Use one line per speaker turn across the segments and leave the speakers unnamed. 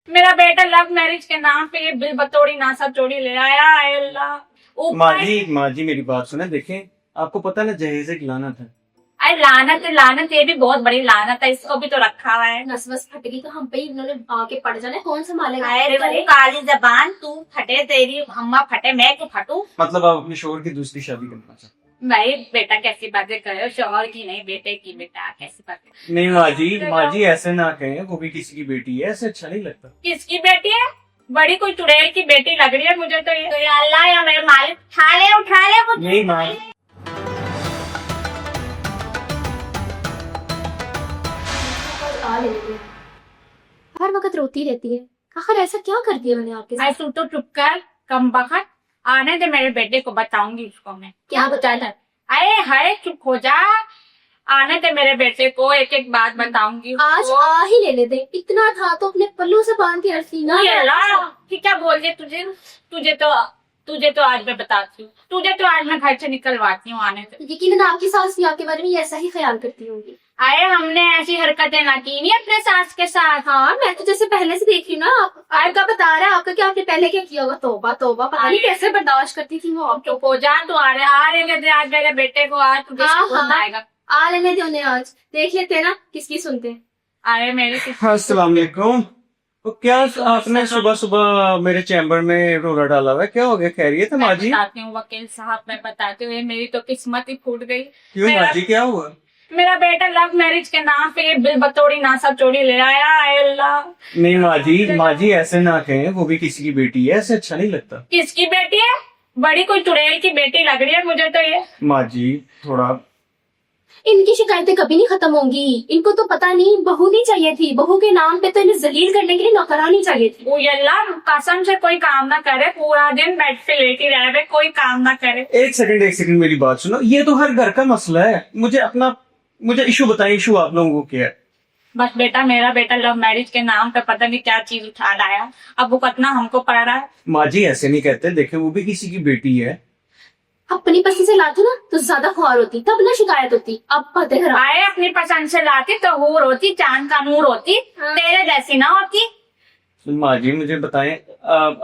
मेरा बेटा love marriage के नाम पे ये बिल बतौड़ी नासा चोरी ले आया है अल्लाह।
माँ जी मेरी बात सुने। देखें, आपको पता ना जहेज एक लानत है।
अरे लानत है, लानत ये भी बहुत बड़ी लानत है, इसको भी तो रखा हुआ है।
नस वस फट गई तो हम पे ही इन्होंने आके पड़ जाना, कौन संभालेगा?
अरे तू काली जबान, तू फटे तेरी अम्मा फटे, मैं क्यों फटू?
मतलब आप अपने शोहर की दूसरी शादी करना चाहते?
भाई बेटा कैसी बातें कर रहे हो, शोहर की नहीं बेटे की, बेटा कैसी बातें।
नहीं माँ जी ऐसे ना कहें, वो भी किसी की बेटी है, ऐसे अच्छा नहीं लगता।
किसकी बेटी है? बड़ी कोई चुड़ैल की बेटी लग रही है मुझे तो ये अल्लाह या मेरे मालिक, उठा ले वो।
नहीं माँ,
आ लेती है, हर वक्त रोती रहती है। आखिर ऐसा क्या कर दिया मैंने आपके साथ?
तू तो चुप कर, कम बखत। आने दे, मेरे बेटे को बताऊंगी उसको मैं।
क्या बताया?
अरे हाय चुप हो जा, आने दे मेरे बेटे को, एक एक बात बताऊंगी
आज
उसको।
आ ही लेने दे, इतना था तो अपने पल्लू से बांध के रखी ना।
ये अल्लाह, ठीक है बोल दे तुझे तो आज मैं बताती हूँ, तुझे तो आज मैं घर से निकलवाती हूँ आने से।
यकीनन आपकी सास भी आपके बारे में ऐसा ही ख्याल करती होंगी।
अरे हमने ऐसी हरकतें ना की नहीं अपने सास के साथ।
हाँ, मैं तो जैसे पहले से देख रही हूँ ना, आपका बता रहा है आपका क्या आपने पहले क्या किया होगा। तौबा तौबा, पता नहीं कैसे बर्दाश्त करती थी वो। आप
चुप हो जा, तू आ रहे दे आज मेरे बेटे को, आज तुझे
हाँ,
सुकून
हाँ।
आएगा।
आ लेने दे उन्हें, आज देख लेते हैं ना किसकी सुनते हैं।
अरे मेरे
अस्सलाम वालेकुम। तो क्या आपने सुबह सुबह मेरे चैम्बर में रोला डाला हुआ है? क्या हो गया? खैरियत है माँ जी?
बताती हूँ वकील साहब, मैं बताती हूँ, मेरी तो किस्मत ही फूट गई।
क्यों माँ जी, क्या हुआ?
मेरा बेटा लव मैरिज के नाम पे ये बिल बतौड़ी नासा चोरी ले आया है अल्लाह।
नहीं माँ जी ऐसे ना कहें, वो भी किसी की बेटी है, ऐसे अच्छा नहीं लगता।
किसकी बेटी है? बड़ी कोई चुड़ैल की बेटी लग रही है मुझे तो ये।
माँ जी थोड़ा,
इनकी शिकायतें कभी नहीं खत्म होंगी। इनको तो पता नहीं बहू नहीं चाहिए थी, बहू के नाम पे तो इन्हें जलील करने के लिए नौकरानी चाहिए थी।
वो अल्लाह कसम से कोई काम ना करे, पूरा दिन बेड पे लेटी रहे, कोई काम ना करे।
एक सेकंड मेरी बात सुनो। ये तो हर घर का मसला है। मुझे इशू बताएं, इशू आप लोगों को क्या है?
बस बेटा, मेरा बेटा लव मैरिज के नाम पे पता नहीं क्या चीज उठा लाया, अब वो कितना हमको पड़ रहा है।
माँ जी ऐसे नहीं कहते, देखे वो भी किसी की बेटी है।
अपनी पसंद से लाती ना तो ज्यादा खुआर होती, तब ना शिकायत होती। अब बातें खराब।
आए अपनी पसंद से लाती तो हूर होती, चांद का नूर होती,
हाँ।
तेरे जैसी ना होती।
माँ जी मुझे बताएं,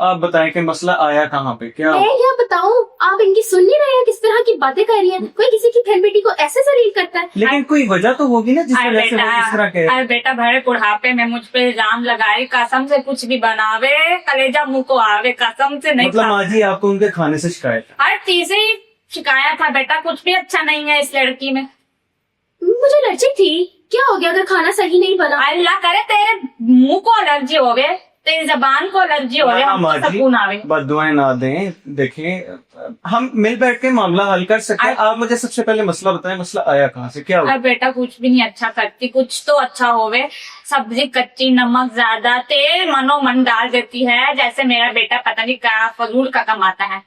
आप बताएं कि मसला आया कहाँ पे? क्या
मैं क्या बताऊं, आप इनकी सुन नहीं रहे हैं किस तरह की बातें कर रही हैं। कोई किसी की बहन बेटी को ऐसे जलील करता है?
लेकिन कोई वजह तो होगी ना जिस वजह से वो इस तरह कहे।
अरे बेटा भरे बुढ़ापे में मुझ पे इल्जाम लगाए, कसम से कुछ भी बनावे, कलेजा मुंह को आवे, कसम से नहीं।
मतलब माँ जी आपको उनके खाने से शिकायत है?
हर तीसरी शिकायत था बेटा, कुछ भी अच्छा नहीं है इस लड़की में।
मुझे एलर्जी थी। क्या हो गया अगर खाना सही नहीं बना?
अल्लाह करे तेरे मुंह को एलर्जी हो गए, तेरी जबान को एलर्जी हो गए,
ना,
हमको
माँ जी
सुकून आवे।
बद्दुआएं ना दें। देखें हम मिल बैठ के मामला हल कर सकते हैं। आप मुझे सबसे पहले मसला बताएं, मसला आया कहाँ से, क्या हुआ?
अरे बेटा कुछ भी नहीं अच्छा करती, कुछ तो अच्छा होवे। सब्जी कच्ची, नमक ज्यादा, तेल मनो मन डाल देती है, जैसे मेरा बेटा पता नहीं क्या फजूल का कमाता है।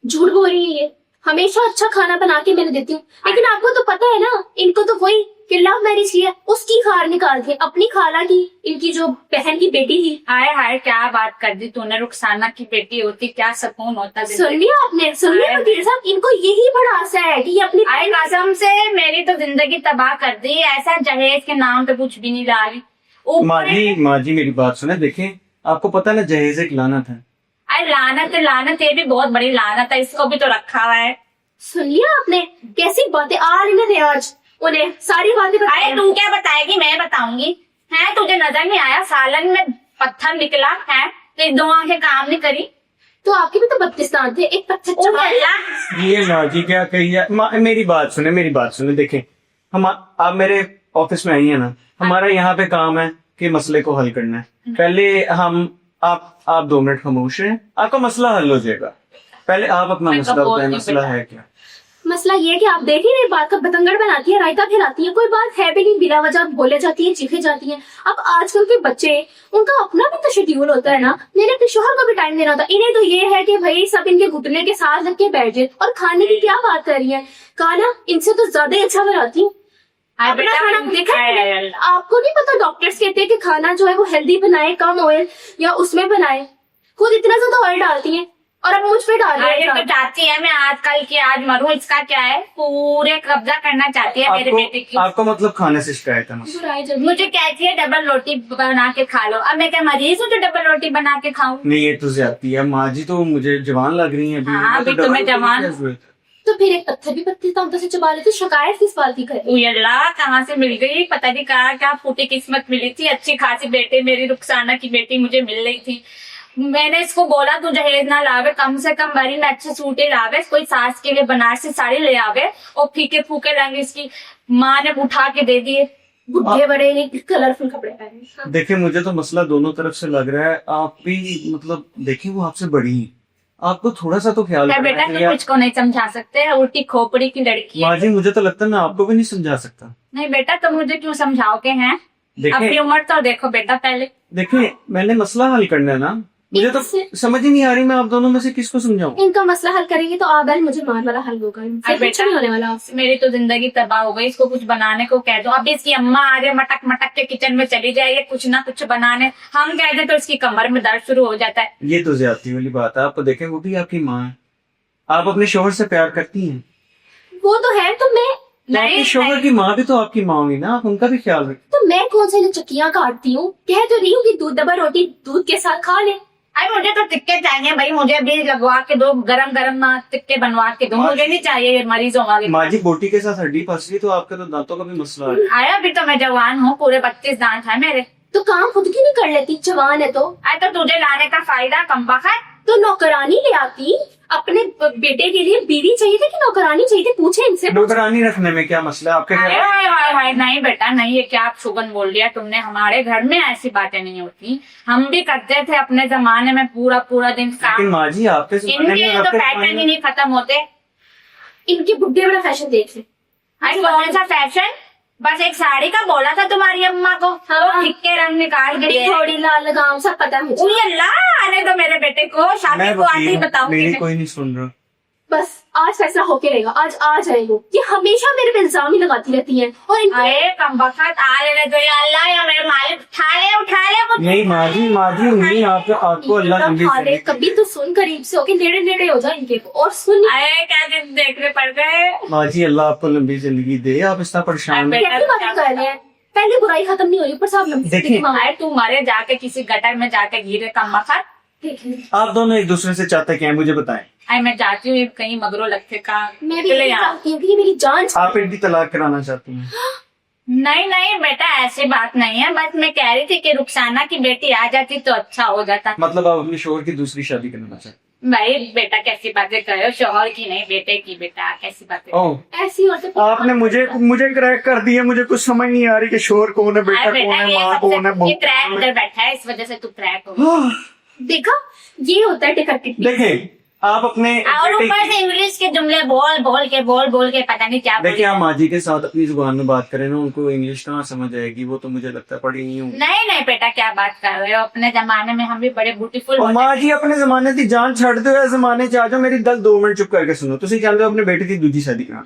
झूठ बोल रही है ये। हमेशा अच्छा खाना बना के मैंने देती हूँ, लेकिन आपको तो पता है ना, इनको तो वही कि लव मैरिज किया उसकी खार निकाल के अपनी खाला की, इनकी जो बहन की बेटी थी।
हाय हाय क्या बात कर दी तूने, रुखसाना की बेटी होती क्या सुकून होता।
सुन लिया आपने? सुन लिया वकील साहब, इनको यही बड़ा आशा है कि ये अपनी
आए कसम से मेरी तो जिंदगी तबाह कर दी, ऐसा जहेज के नाम पे कुछ भी नहीं ला रही।
माँ जी मेरी बात सुने। देखें आपको पता ना जहेज एक लानत है।
अरे लानत ये भी बहुत बड़ी लानत है, इसको भी तो रखा हुआ है।
सुन लिया आपने? कैसी बातें आ रही ना आज उन्हें सारी बातें
अरे
बताएं।
तू क्या बताएगी, मैं बताऊंगी। है तुझे नजर नहीं आया सालन में पत्थर निकला है, तो दो आंखें काम नहीं करी।
तो आपके भी तो 32 दांत थे, एक पत्थर चबा लिया।
ये माँ जी क्या कही है? मेरी बात सुने। देखें आप मेरे ऑफिस में आई है ना, हमारा यहाँ पे काम है कि मसले को हल करना है। पहले आप 2 मिनट खामोश हैं, आपका मसला हल हो जाएगा। पहले आप अपना मसला बताएं, मसला है क्या?
मसला ये है कि आप देख ही रहे, बात का बतंगड़ बनाती है, रायता खिलाती है, कोई बात है भी नहीं, बिला वजह बोले जाती है, चीखे जाती है। अब आजकल के बच्चे, उनका अपना भी तो शेड्यूल होता है ना, मैंने अपने शोहर को भी टाइम देना होता। इन्हें तो ये है कि भाई सब इनके घुटने के साथ लग के बैठ जाए। और खाने की क्या बात कर रही है, खाना इनसे तो ज्यादा ही अच्छा बनाती हूँ। अपना खाना देखा है? आपको नहीं पता डॉक्टर्स कहते हैं कि खाना जो है वो हेल्दी बनाए, कम ऑयल या उसमें बनाए। खुद इतना ज्यादा ऑयल डालती है। और अब मुझ पे डाल रहे
अरे
हैं
तो चाहती है मैं आजकल की आज मरूं, इसका क्या है, पूरे कब्जा करना चाहती है मेरे बेटे की।
आपको मतलब खाने से शिकायत है मुझसे?
बुराई जल्दी।
मुझे कहती है डबल रोटी बना के खा लो। अब मैं क्या मरीज हूँ जो डबल रोटी बना के खाऊं?
नहीं, ये तो ज्यादती है माँ जी, तो मुझे जवान लग रही है अभी।
हाँ,
मैं
अभी तो मैं
डबल
जवान
कैसे हुए?
तो फिर एक पत्थर भी पत्ती तमता से चबा लेते, शिकायत किस बात की करे?
उय अल्लाह, कहाँ से मिल गई, पता नहीं कहाँ क्या फूटी किस्मत मिली थी। अच्छी खासी बेटे मेरी रुखसाना की बेटी मुझे मिल रही थी। मैंने इसको बोला तू जहेज ना लावे, कम से कम बारी में अच्छे सूटे लावे, कोई सास के लिए बनारसी साड़ी ले आवे, और फीके फूके रंग इसकी माँ ने उठा के दे दिए।
बुढ़े बड़े ने कलरफुल कपड़े पहने।
देखिए, मुझे तो मसला दोनों तरफ से लग रहा है। आप भी मतलब देखिए, वो आपसे बड़ी है, आपको थोड़ा सा तो ख्याल
क्या
रखना
बेटा तुम
चाहिए।
मुझको नहीं समझा सकते? उल्टी खोपड़ी की लड़की है।
माँ जी, मुझे तो लगता है मैं आपको भी नहीं समझा सकता।
नहीं बेटा, तुम मुझे क्यों समझाओगे हैं? अपनी
देखिए
उम्र तो देखो बेटा पहले।
देखिए, मैंने मसला हल करना है ना, मुझे तो समझ ही नहीं आ रही मैं आप दोनों में से किसको समझाऊं।
इनका मसला हल करेंगे तो आबैल मुझे मार वाला हल होगा, इनसे
अरे
कुछ
बेटा,
नहीं होने वाला आपसे।
मेरी तो जिंदगी तबाह हो गई। इसको कुछ बनाने को कह दो, अभी इसकी अम्मा आ जाए मटक मटक के किचन में चली जाए, ये कुछ ना कुछ बनाने, हम कह दें तो इसकी कमर में दर्द शुरू हो जाता है।
ये तो ज्यादती वाली बात है। आप देखें, वो भी आपकी माँ है, आप अपने शोहर से प्यार करती हैं,
वो तो है, तो मैं
आपके शोहर की माँ भी तो आपकी माँ होगी ना, आप उनका भी ख्याल रखें।
तो मैं कौन से चक्कियां काटती हूँ? कह तो रही हूँ कि दूध दबा रोटी दूध के साथ खा ले।
अरे मुझे तो टिक्के चाहिए भाई, मुझे भी लगवा के दो, गरम गरम टिक्के बनवा के दो, मुझे नहीं चाहिए ये मरीजों वाले।
माँ जी, बोटी के साथ हड्डी फंस रही, तो आपका तो दांतों का भी मसला है।
अरे अभी तो मैं जवान हूँ, पूरे 32 दांत है मेरे।
तो काम खुद की नहीं कर लेती? जवान है तो।
अरे तो तुझे लाने का फायदा कम है।
तो नौकरानी ले आती। अपने बेटे के लिए बीवी चाहिए थी कि नौकरानी चाहिए थी? पूछे इनसे।
नौकरानी रखने में क्या मसला है आपके
अरे
घर?
हाय हाय हाय, नहीं बेटा नहीं, ये क्या आप शुगन बोल दिया तुमने। हमारे घर में ऐसी बातें नहीं होती, हम भी करते थे अपने जमाने में पूरा पूरा दिन
लेकिन
काम।
माँ जी, आपके जमाने
इनके
में
तो
आपके
पैटर्न ही
जमाने
नहीं खत्म होते।
इनके बुढ़े वाला फैशन देख ले।
अरे कौन सा फैशन? बस एक साड़ी का बोला था तुम्हारी अम्मा को,
हाँ।
वो फिक्के रंग निकाल के दे।
थोड़ी लाल लगाम सब पता है मुझे।
उय अल्लाह, आने दो मेरे बेटे को, शादी
मैं
को आते
वकील
ही
हूँ,
बताऊंगी
मेरी
मैं।
कोई नहीं सुन रहा।
बस आज फैसला होके रहेगा, आज आ जाएगा। ये हमेशा मेरे पे इल्जाम ही लगाती रहती है। और इनको
अरे कमबख्त आ रहे तो या अल्लाह या मेरे मालिक, उठा ले मुझे।
नहीं माँ जी, नहीं, आपको अल्लाह लंबी
खा ले,
जिंदगी-
कभी तो सुन करीब से होके नेड़े नेड़े हो जाए इनके को। और सुन,
अरे क्या दिन देखने पड़ गए।
माँ जी, अल्लाह आपको लंबी जिंदगी दे। आप इतना परेशान
अरे,
कैसी बातें कर रहे हैं? पहले बुराई खत्म नहीं हुई, ऊपर से आप लंबी
देखिए।
जिंदगी मांग रहे
अरे तू मरे जाके किसी गटर में जाके गिरे कमबख्त।
हैं। देखिए,
आप दोनों एक दूसरे से चाहते क्या है, मुझे बताएं।
अरे मैं जाती हूँ कहीं मगरो लगते का।
मैं भी
चले
यही
यहाँ।
चाहती हूँ कि ये मेरी जान
आप इनकी तलाक कराना चाहती हैं?
नहीं नहीं बेटा, ऐसी बात नहीं है, बस मैं कह रही थी कि रुखसाना की बेटी आ जाती तो अच्छा हो जाता।
मतलब आप अपने शोहर की दूसरी शादी करना चाहते
भाई बेटा कैसी बातें कर रहे हो, शोहर की नहीं बेटे की, बेटा कैसी बातें।
हैं? ओह,
ऐसी औरतें
आपने मुझे क्रैक कर दिया। मुझे कुछ समझ नहीं आ रही कि शोहर कौन है, बेटा
अरे
कौन
बेटा
है,
ये
माँ कौन है,
ये
बहू
क्रैक
कौन
उधर
है।
बैठा है, इस वजह से तू क्रैक हो।
देखा, ये होता है टिकट टिकट।
देखें, आप अपने
और
बेटे
ऊपर
की-
से इंग्लिश के जुमले बोल के पता नहीं क्या बोल।
देखिए, आप माँ जी के साथ अपनी जुबान में बात करें ना, उनको इंग्लिश कहाँ समझ आएगी, वो तो मुझे लगता है पढ़ी नहीं हूँ।
नहीं नहीं बेटा, क्या बात कर रहे हो, अपने जमाने में हम भी बड़े ब्यूटीफुल
और माँ जी, अपने जमाने की जान छड़ दो, इस जमाने च आ जाओ। मेरी गल 2 मिनट चुप करके सुनो। तुसी चाहते हो अपने बेटे की दूसरी शादी कराना?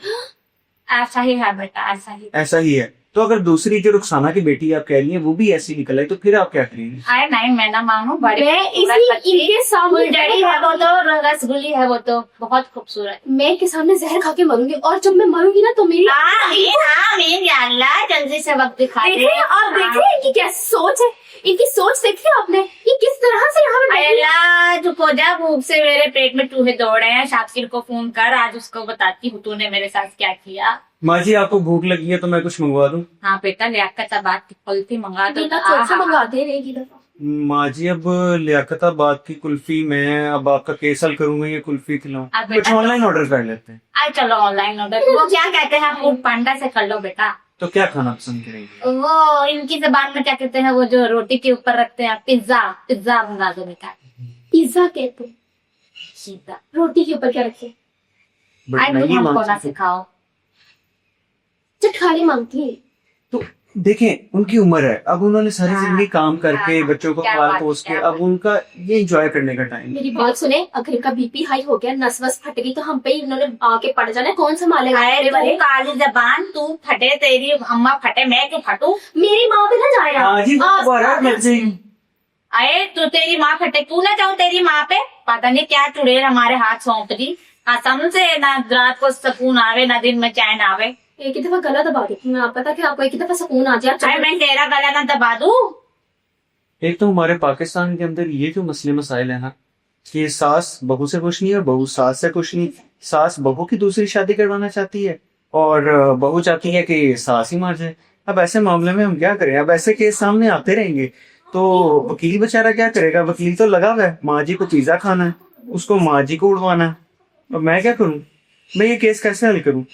ऐसा ही है बेटा, ऐसा ही।
ऐसा ही है। तो अगर दूसरी जो रुखसाना की बेटी आप कह रही है वो भी ऐसी निकल आई, तो फिर आप क्या करेंगी?
अरे नहीं, मैं ना मानू, बड़ी
मैं
खूबसूरत
इसी
बच्ची।
इनके सामने
फुलझड़ी है वो तो, रसगुल्ली है वो तो, बहुत खूबसूरत।
मैं इनके सामने जहर खा के मरूंगी, और जब मैं मरूंगी ना तो मेरी
आमीन या अल्लाह, जल्दी से वक्त दिखा दे।
देखिए, आप देखिए इनकी क्या सोच है। इनकी सोच देखिए आपने, ये किस तरह से यहाँ पे बैठी है।
अल्लाह चुप हो जा, भूख से मेरे पेट में चूहे दौड़ रहे हैं। शाकिर को फोन कर, आज उसको बताती हूँ तूने मेरे साथ क्या किया।
माँ जी, आपको भूख लगी है तो मैं कुछ मंगवा दूं?
हाँ बेटा, लियाकताबाद की कुल्फी मंगा दो।
बेटा चोट से मंगाते रहेगी दफा।
माँ जी, अब लियाकताबाद की कुल्फी मैं अब आपका केस हल करूंगा, ये कुल्फी खिलाऊं?
अब बेटा
कुछ ऑनलाइन ऑर्डर कर लेते हैं।
आज चलो ऑनलाइन ऑर्डर, वो क्या कहते हैं, फूड पांडा से कर लो बेटा।
तो क्या खाना पसंद करेंगे?
वो इनकी जबान में क्या कहते हैं, वो जो रोटी के ऊपर रखते हैं, पिज्जा। पिज्जा मंगा दो बेटा।
पिज्जा कहते हैं।
सीधा
रोटी के ऊपर क्या रखे?
बट
आज
नहीं
हमको
मांग
ना
सकते।
सिखाओ।
चटखारी मांगती है।
तो देखें, उनकी उम्र है, अब उन्होंने सारी
हाँ,
जिंदगी काम करके
हाँ,
बच्चों को
क्या
पाल
बात,
पोस के,
क्या
अब उनका ये एंजॉय करने का टाइम है।
मेरी बात सुने, अगर इनका बीपी हाई हो गया, नस वस फट गई, तो हम पे इन्होंने आके पड़ जाना है। कौन संभालेगा?
अरे
मेरे
तू
वाले
काली जबान, तू फटे, तेरी अम्मा फटे, मैं क्यों फटू?
मेरी माँ भी ना जाए।
हाँ जी,
आप-
दोबारा मर जाएगी।
अरे तो तेरी माँ फटे, तू ना जाओ तेरी माँ पे, पता नहीं क्या चुड़ैल हमारे हाथ सौंप दी। कसम से ना रात को सुकून आवे ना दिन में चैन आवे।
एक ही दफा गला दबा देती हूँ, आप पता कि आपको एक ही दफा सुकून आ जाए।
अरे मैं तेरा गला ना दबा दूं।
एक तो हमारे पाकिस्तान के अंदर ये जो मसले मसाइल है ना, कि सास बहू से खुश नहीं और बहू सास से खुश नहीं। सास बहू की दूसरी शादी करवाना चाहती है और बहू चाहती है कि सास ही मार जाए। अब ऐसे मामले में हम क्या करें? अब ऐसे केस सामने आते रहेंगे तो वकील बेचारा क्या करेगा? वकील तो लगा हुआ है, माँ जी को पिज्जा खाना है, उसको माँ जी को उड़वाना है। अब मैं क्या करूं? मैं ये केस कैसे हल करूं?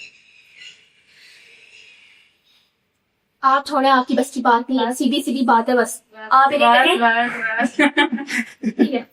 आप छोड़े, आपकी बस की बात नहीं है, सीधी सीधी बात है बस। आप इन्हें कहें
बस, बस, बस।
ठीक है।